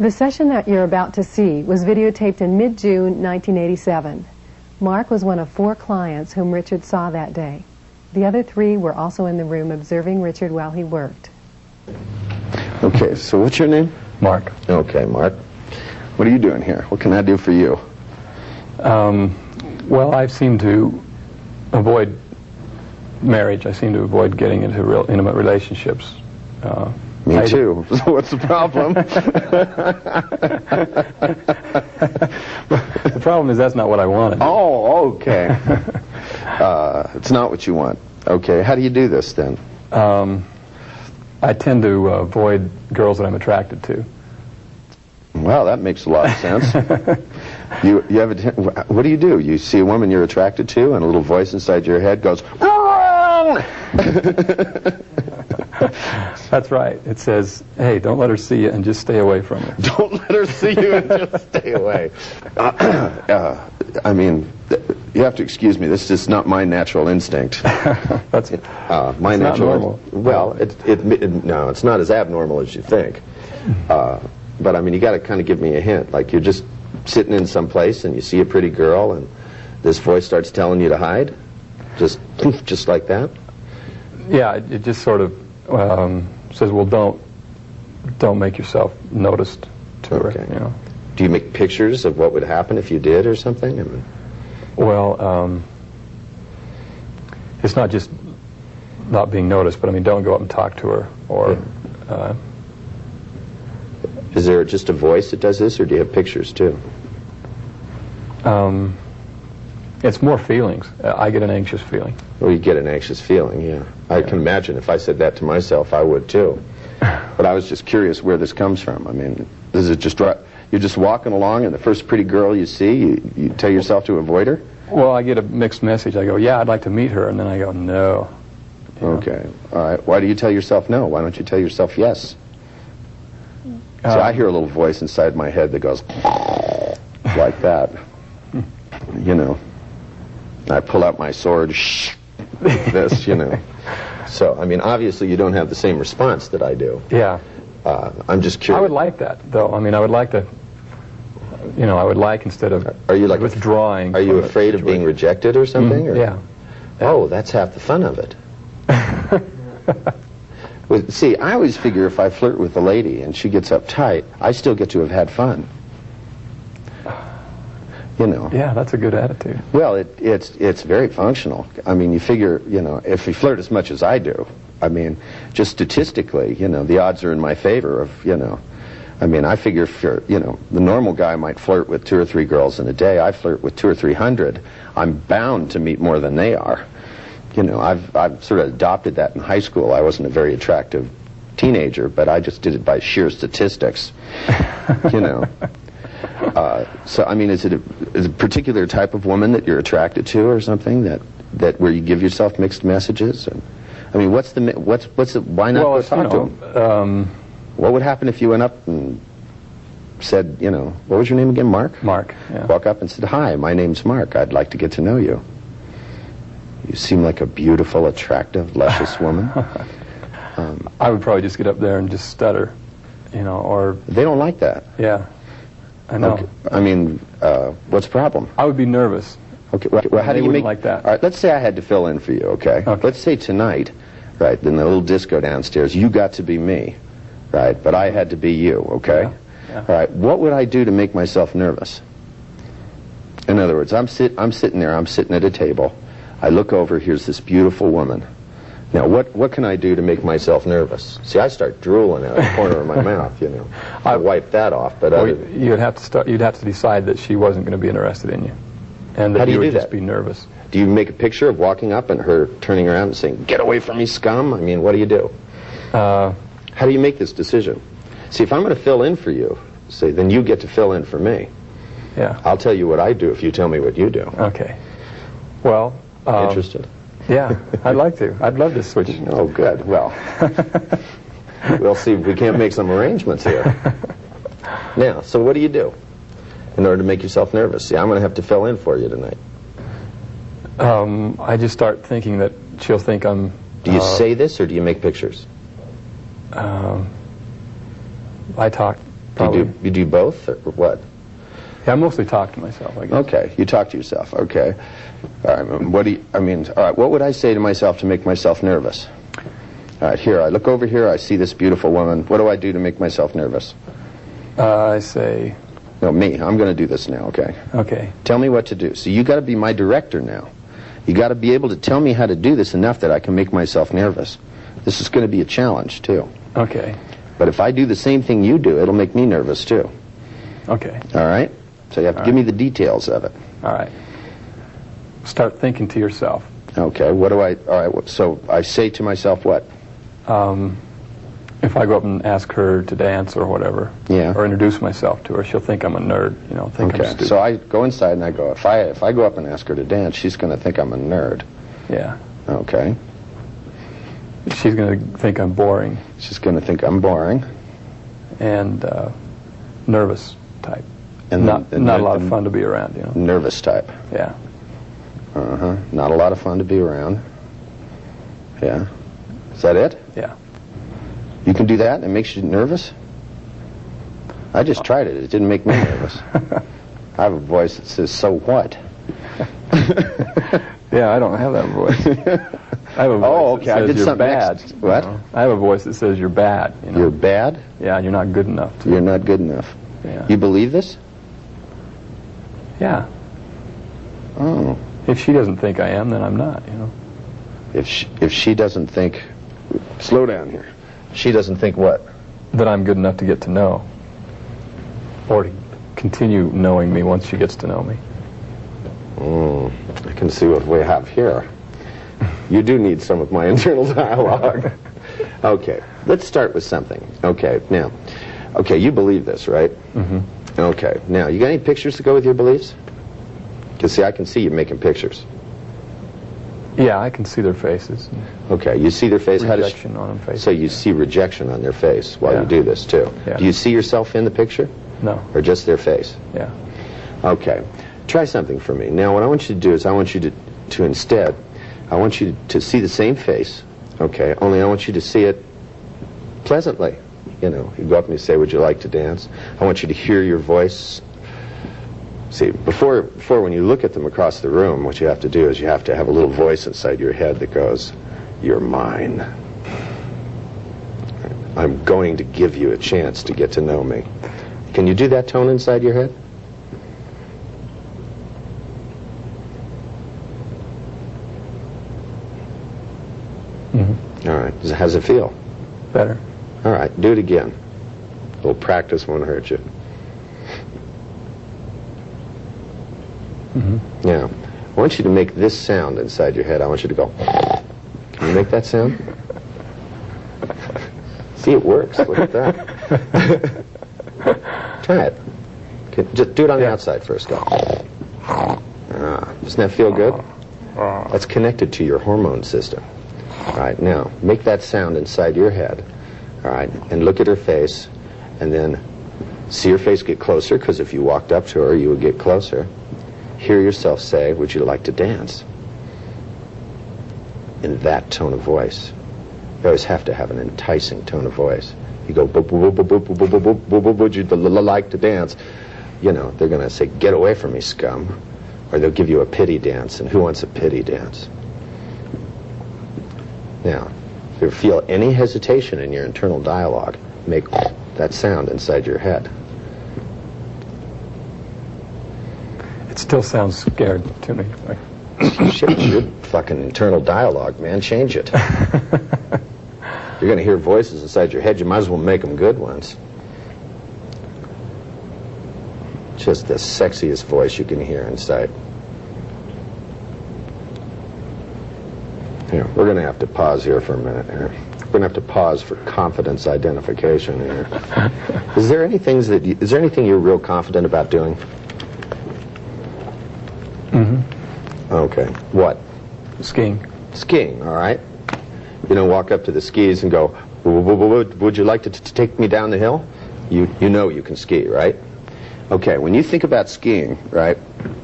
The session that you're about to see was videotaped in mid-June 1987. Mark was one of 4 clients whom Richard saw that day. The other 3 were also in the room observing Richard while he worked. Okay, so what's your name? Mark. Okay, Mark. What are you doing here? What can I do for you? Well, I seem to avoid marriage. I seem to avoid getting into real intimate relationships. Me too. So what's the problem? The problem is that's not what I wanted. Oh, okay. It's not what you want. Okay, how do you do this then? I tend to avoid girls that I'm attracted to. Well, that makes a lot of sense. You have what do? You see a woman you're attracted to, and a little voice inside your head goes, "Wrong!" That's right. It says, hey, don't let her see you and just stay away from her. Don't let her see you and just stay away. I mean, you have to excuse me. This is just not my natural instinct. That's my it's natural. not normal. Well, no, it's not as abnormal as you think. But I mean, you got to kind of give me a hint. Like you're just sitting in some place and you see a pretty girl, and this voice starts telling you to hide, just like that. Yeah, it just sort of says, well, don't make yourself noticed to her. You know. Do you make pictures of what would happen if you did or something? I mean, well, it's not just not being noticed, but I mean, don't go up and talk to her. Or is there just a voice that does this, or do you have pictures too? It's more feelings. I get an anxious feeling. Well, you get an anxious feeling, yeah. I can imagine if I said that to myself, I would too. But I was just curious where this comes from. I mean, is it just you're just walking along and the first pretty girl you see, you tell yourself to avoid her? Well, I get a mixed message. I go, yeah, I'd like to meet her, and then I go, no. Okay, all right. Why do you tell yourself no? Why don't you tell yourself yes? See, I hear a little voice inside my head that goes like that, you know. I pull out my sword, like this, you know. So, I mean, obviously you don't have the same response that I do. Yeah. I'm just curious. I would like that, though. I mean, I would like to, you know, I would like instead of withdrawing. Are you afraid of being rejected or something? Or? Yeah. Oh, that's half the fun of it. Well, see, I always figure if I flirt with a lady and she gets uptight, I still get to have had fun. You know. Yeah, that's a good attitude. Well, it's very functional. I mean, you figure, you know, if you flirt as much as I do, I mean, just statistically, you know, the odds are in my favor of, you know, I mean, I figure if you're, you know, the normal guy might flirt with 2 or 3 girls in a day. I flirt with 200 or 300. I'm bound to meet more than they are. You know, I've sort of adopted that in high school. I wasn't a very attractive teenager, but I just did it by sheer statistics. You know. So, I mean, is it a particular type of woman that you're attracted to, or something that where you give yourself mixed messages? And, I mean, what's the why not go talk to him? What would happen if you went up and said, you know, what was your name again, Mark? Mark. Yeah. Walk up and said, hi, my name's Mark. I'd like to get to know you. You seem like a beautiful, attractive, luscious woman. I would probably just get up there and just stutter, you know, or... They don't like that. Yeah, I know. Okay. I mean, what's the problem? I would be nervous. Okay, well how do you make... like that. All right, let's say I had to fill in for you, okay? Let's say tonight, right, in the little disco downstairs, you got to be me, right, but I had to be you, okay? Yeah. All right, what would I do to make myself nervous? In other words, I'm sitting there, I'm sitting at a table. I look over, here's this beautiful woman. Now, what can I do to make myself nervous? See, I start drooling out of the corner of my mouth, you know. I wipe that off, but well, you'd have to decide that she wasn't going to be interested in you, and that you would just be nervous. Do you make a picture of walking up and her turning around and saying, "Get away from me, scum"? I mean, what do you do? How do you make this decision? See, if I'm going to fill in for you, say, then you get to fill in for me. Yeah. I'll tell you what I do if you tell me what you do. Okay. Well. Interested? Yeah, I'd like to. I'd love to switch. Oh, good. Well, we'll see if we can't make some arrangements here. Now, so what do you do in order to make yourself nervous? See, I'm going to have to fill in for you tonight. I just start thinking that she'll think I'm... Do you say this, or do you make pictures? I talk Probably. You do both, or what? Yeah, I mostly talk to myself, I guess. Okay, you talk to yourself. Okay. All right. What do you, I mean? All right. What would I say to myself to make myself nervous? All right. Here, I look over here. I see this beautiful woman. What do I do to make myself nervous? I say... No, me. I'm going to do this now. Okay. Okay. Tell me what to do. So you got to be my director now. You got to be able to tell me how to do this enough that I can make myself nervous. This is going to be a challenge too. Okay. But if I do the same thing you do, it'll make me nervous too. Okay. All right? So you have to give me the details of it. All right. Start thinking to yourself. Okay. What do I... All right. So I say to myself what? If I go up and ask her to dance or whatever, Yeah. or introduce myself to her, she'll think I'm a nerd, you know, think I'm Okay. stupid. So I go inside and I go, if I go up and ask her to dance, she's going to think I'm a nerd. Yeah. Okay. She's going to think I'm boring She's going to think I'm boring. and nervous type. And Not a lot of fun to be around, you know. Nervous type. Yeah. Uh-huh. Not a lot of fun to be around. Yeah. Is that it? Yeah. You can do that and it makes you nervous? I just tried it. It didn't make me nervous. I have a voice that says, so what? Yeah, I don't have that voice. I have a voice Oh, okay. that I says did you're something bad. next. What? You know? I have a voice that says you're bad. You know? You're bad? Yeah, you're not good enough. You're not good enough. Yeah. You believe this? Yeah. Oh. If she doesn't think I am, then I'm not, you know. If she doesn't think... Slow down here. She doesn't think what? That I'm good enough to get to know. Or to continue knowing me once she gets to know me. I can see what we have here. You do need some of my internal dialogue. Okay, let's start with something. Okay, now, you believe this, right? Mm-hmm. Okay, now, you got any pictures to go with your beliefs? Because, see, I can see you making pictures. Yeah, I can see their faces. Okay, you see their face. Rejection on them face. So you see rejection on their face while Yeah. you do this, too. Yeah. Do you see yourself in the picture? No. Or just their face? Yeah. Okay. Try something for me. Now, what I want you to do is I want you to instead, I want you to see the same face, okay, only I want you to see it pleasantly. You know, you go up and you say, would you like to dance? I want you to hear your voice. See, before when you look at them across the room, what you have to do is you have to have a little voice inside your head that goes, you're mine. I'm going to give you a chance to get to know me. Can you do that tone inside your head? Mm-hmm. All right. How does it feel? Better. All right. Do it again. A little practice won't hurt you. Mm-hmm. Now, I want you to make this sound inside your head. I want you to go. Can you make that sound? See, it works. Look at that. Try it. Okay, just do it on the outside first. Go. Doesn't that feel good? That's connected to your hormone system. All right, now, make that sound inside your head. All right, and look at her face, and then see her face get closer, because if you walked up to her, you would get closer. Hear yourself say, would you like to dance? In that tone of voice. You always have to have an enticing tone of voice. You go, would you like to dance? You know, they're going to say, get away from me, scum. Or they'll give you a pity dance, and who wants a pity dance? Now, if you feel any hesitation in your internal dialogue, make that sound inside your head. It still sounds scared to me. Like, Shit, it's your fucking internal dialogue, man. Change it. You're going to hear voices inside your head. You might as well make them good ones. Just the sexiest voice you can hear inside. Here, we're going to have to pause here for a minute here. We're going to have to pause for confidence identification here. Is there anything you're real confident about doing? mm-hmm. Okay. What? Skiing. Skiing, all right. You don't walk up to the skis and go, would you like to take me down the hill? You know you can ski, right? Okay, when you think about skiing, right,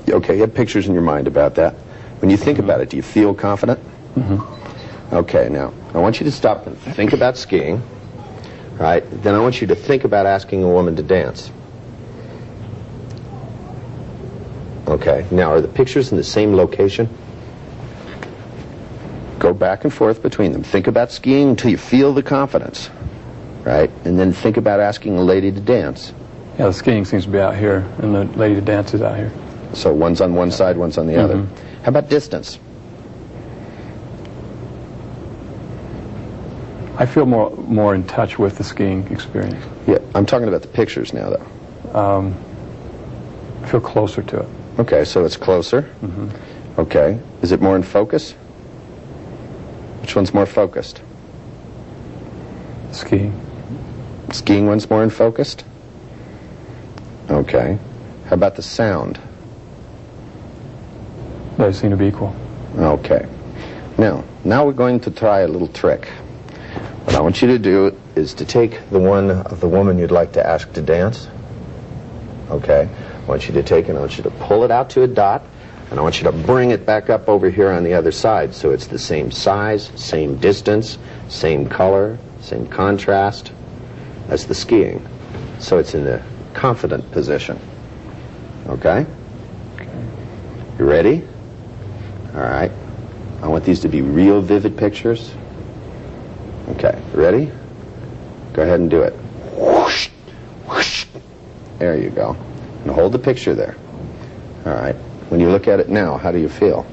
okay, you have pictures in your mind about that. When you think about it, do you feel confident? Mm-hmm. Okay, now, I want you to stop and think about skiing, right? Then I want you to think about asking a woman to dance. Okay, now are the pictures in the same location? Go back and forth between them. Think about skiing until you feel the confidence, right? And then think about asking a lady to dance. Yeah, the skiing seems to be out here, and the lady to dance is out here. So one's on one side, one's on the other. How about distance? I feel more in touch with the skiing experience. Yeah, I'm talking about the pictures now, though. I feel closer to it. Okay, so it's closer. Okay, is it more in focus? Which one's more focused? Skiing. Skiing one's more in focused? Okay. How about the sound? They seem to be equal. Okay. Now we're going to try a little trick. What I want you to do is to take the one of the woman you'd like to ask to dance. Okay. I want you to take it, I want you to pull it out to a dot, and I want you to bring it back up over here on the other side so it's the same size, same distance, same color, same contrast as the skiing. So it's in the confident position. Okay? You ready? All right. I want these to be real vivid pictures. Okay, ready? Go ahead and do it. Whoosh, whoosh. There you go. And hold the picture there. All right. When you look at it now, how do you feel?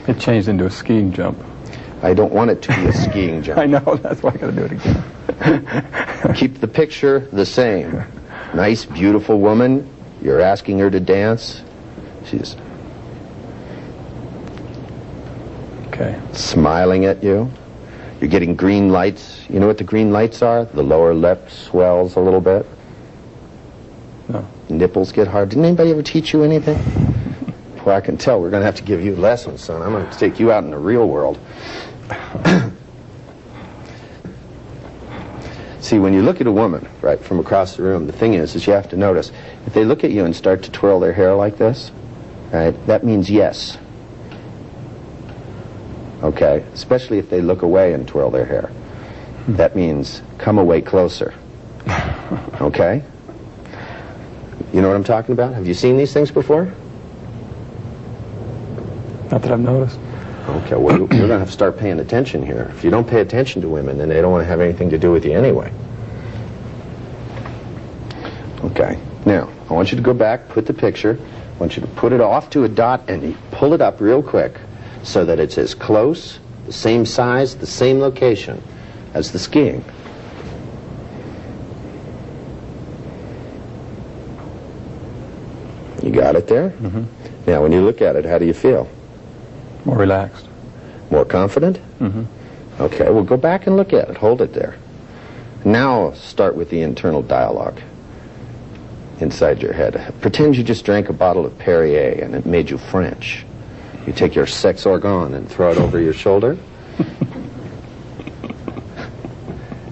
It changed into a skiing jump. I don't want it to be a skiing jump. I know, that's why I got to do it again. Keep the picture the same. Nice, beautiful woman. You're asking her to dance. She's smiling at you. You're getting green lights. You know what the green lights are? The lower lip swells a little bit. No. Nipples get hard. Didn't anybody ever teach you anything? Well, I can tell we're going to have to give you lessons, son. I'm going to take you out in the real world. See, when you look at a woman, right, from across the room, the thing is you have to notice, if they look at you and start to twirl their hair like this, right, that means yes. Okay? Especially if they look away and twirl their hair. That means come away closer. Okay? You know what I'm talking about? Have you seen these things before? Not that I've noticed. Okay, well, you're going to have to start paying attention here. If you don't pay attention to women, then they don't want to have anything to do with you anyway. Okay, now, I want you to go back, put the picture, I want you to put it off to a dot and pull it up real quick so that it's as close, the same size, the same location as the skiing. You got it there? Now, when you look at it, how do you feel? More relaxed. More confident? Okay, well, go back and look at it. Hold it there. Now start with the internal dialogue inside your head. Pretend you just drank a bottle of Perrier and it made you French. You take your sex organ and throw it over your shoulder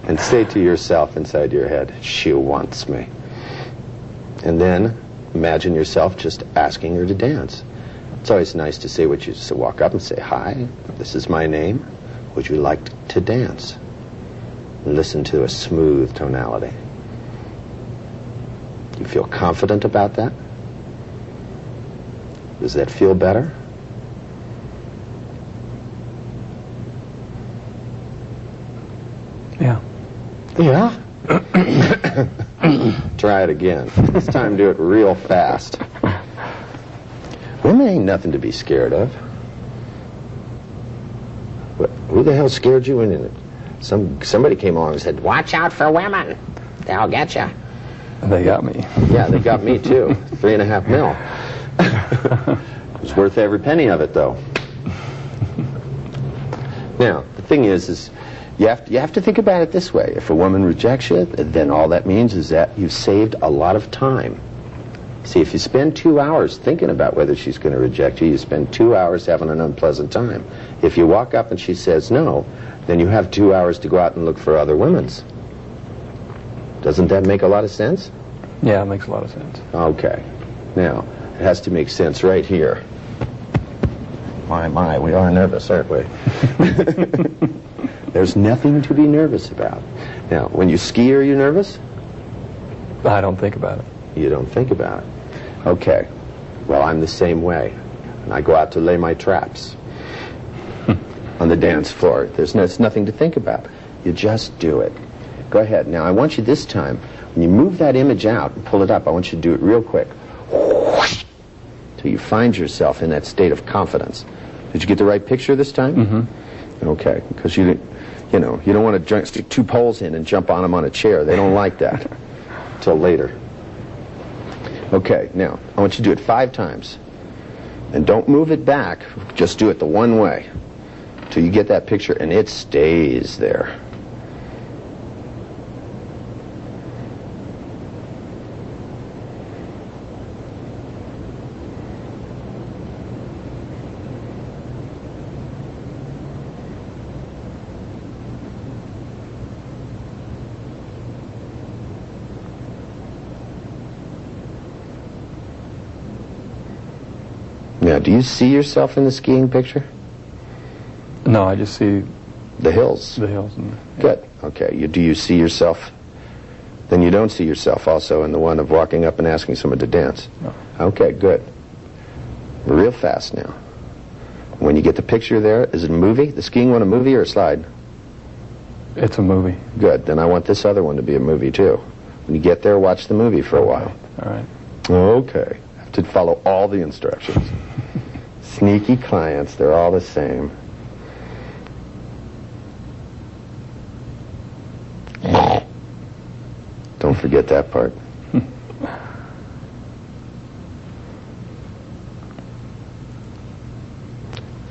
and say to yourself inside your head, she wants me. And then imagine yourself just asking her to dance. It's always nice to say what you just walk up and say, hi, this is my name. Would you like to dance? And listen to a smooth tonality. Do you feel confident about that? Does that feel better? Yeah. Yeah? Try it again. This time do it real fast. Women ain't nothing to be scared of. Who the hell scared you in it? Somebody came along and said, watch out for women. They'll get you. They got me. Yeah, they got me too. 3.5 mil. It was worth every penny of it, though. Now, the thing is you have to think about it this way. If a woman rejects you, then all that means is that you've saved a lot of time. See, if you spend 2 hours thinking about whether she's going to reject you, you spend 2 hours having an unpleasant time. If you walk up and she says no, then you have 2 hours to go out and look for other women's. Doesn't that make a lot of sense? Yeah, it makes a lot of sense. Okay. Now, it has to make sense right here. My, we are nervous, aren't we? There's nothing to be nervous about. Now, when you ski, are you nervous? I don't think about it. You don't think about it. Okay. Well, I'm the same way. And I go out to lay my traps on the dance floor. There's nothing to think about. You just do it. Go ahead. Now, I want you this time, when you move that image out and pull it up, I want you to do it real quick. Till you find yourself in that state of confidence. Did you get the right picture this time? Mm-hmm. Okay. Because you don't want to stick 2 poles in and jump on them on a chair. They don't like that. Till later. Okay. Now, I want you to do it 5 times. And don't move it back. Just do it the one way. Till you get that picture and it stays there. Now, do you see yourself in the skiing picture? No, I just see the hills. The hills. Good. Okay. Do you see yourself? Then you don't see yourself also in the one of walking up and asking someone to dance. No. Okay, good. Real fast now. When you get the picture there, is it a movie? The skiing one a movie or a slide? It's a movie. Good. Then I want this other one to be a movie too. When you get there, watch the movie for a while. All right. Okay. Have to follow all the instructions. Sneaky clients, they're all the same. Don't forget that part. It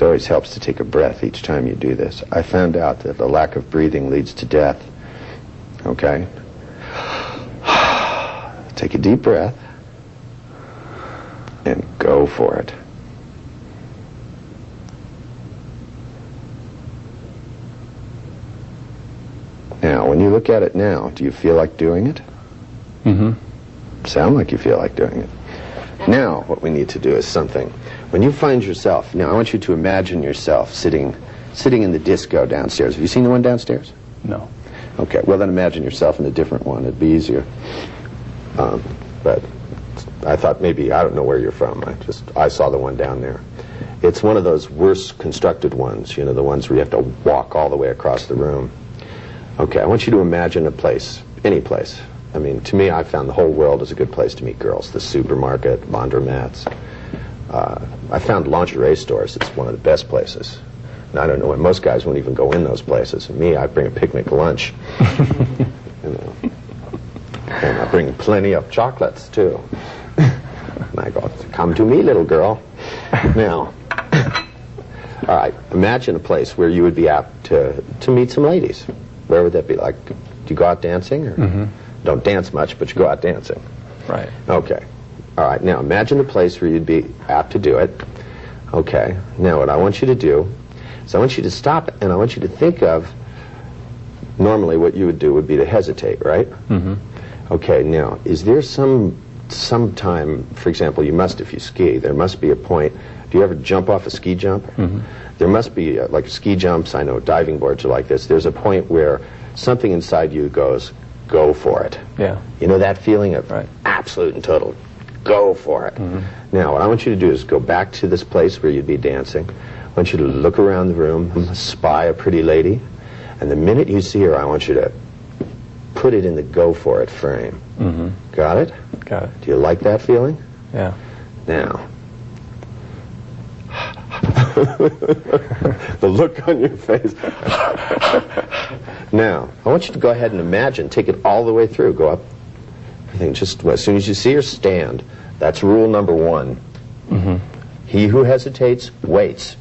always helps to take a breath each time you do this. I found out that the lack of breathing leads to death. Okay? Take a deep breath and go for it. Now, when you look at it now, do you feel like doing it? Mm-hmm. Sound like you feel like doing it. Now, what we need to do is something. When you find yourself, now I want you to imagine yourself sitting in the disco downstairs. Have you seen the one downstairs? No. Okay, well then imagine yourself in a different one. It'd be easier. But I thought maybe, I don't know where you're from. I saw the one down there. It's one of those worst constructed ones, you know, the ones where you have to walk all the way across the room. Okay, I want you to imagine a place, any place. I mean, to me, I found the whole world is a good place to meet girls. The supermarket, laundromats. I found lingerie stores. It's one of the best places. And I don't know, most guys won't even go in those places. And me, I bring a picnic lunch. You know. And I bring plenty of chocolates, too. And I go, come to me, little girl. Now, all right, imagine a place where you would be apt to meet some ladies. Where would that be? Like, do you go out dancing? Or don't dance much, but you go out dancing. Right. Okay. All right, now imagine a place where you'd be apt to do it. Okay, now what I want you to do is I want you to stop and I want you to think of, normally what you would do would be to hesitate, right? Mm-hmm. Okay, now, is there some time, for example, you must, if you ski, there must be a point, do you ever jump off a ski jump? Mm-hmm. There must be, like ski jumps, I know diving boards are like this, there's a point where something inside you goes, go for it. Yeah. You know that feeling of right. absolute and total, go for it. Mm-hmm. Now, what I want you to do is go back to this place where you'd be dancing. I want you to look around the room, spy a pretty lady, and the minute you see her, I want you to put it in the go for it frame. Mm-hmm. Got it? Got it. Do you like that feeling? Yeah. Now, the look on your face. Now, I want you to go ahead and imagine, take it all the way through, go up. Everything, just as soon as you see her, stand. That's rule number 1. Mm-hmm. He who hesitates, waits.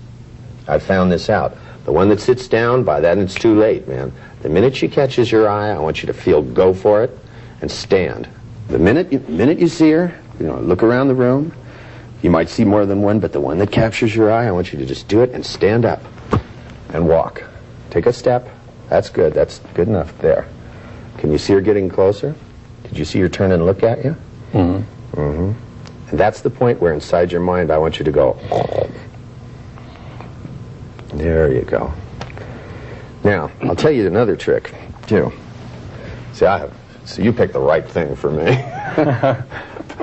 I found this out. The one that sits down, by that it's too late, man. The minute she catches your eye, I want you to feel go for it and stand. The minute you see her, you know, look around the room. You might see more than one, but the one that captures your eye, I want you to just do it and stand up and walk. Take a step. That's good. That's good enough there. Can you see her getting closer? Did you see her turn and look at you? Mm-hmm. Mm-hmm. And that's the point where inside your mind I want you to go. There you go. Now, I'll tell you another trick, too. See, you picked the right thing for me. I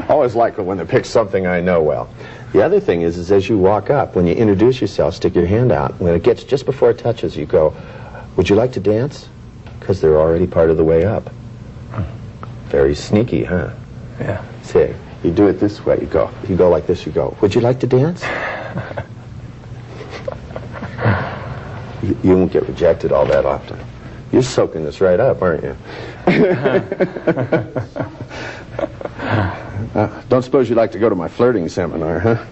always like it when they pick something I know well. The other thing is as you walk up, when you introduce yourself, stick your hand out. When it gets just before it touches, you go, "Would you like to dance?" Because they're already part of the way up. Very sneaky, huh? Yeah. See, you do it this way. You go like this. You go, "Would you like to dance?" You won't get rejected all that often. You're soaking this right up, aren't you? Don't suppose you'd like to go to my flirting seminar, huh?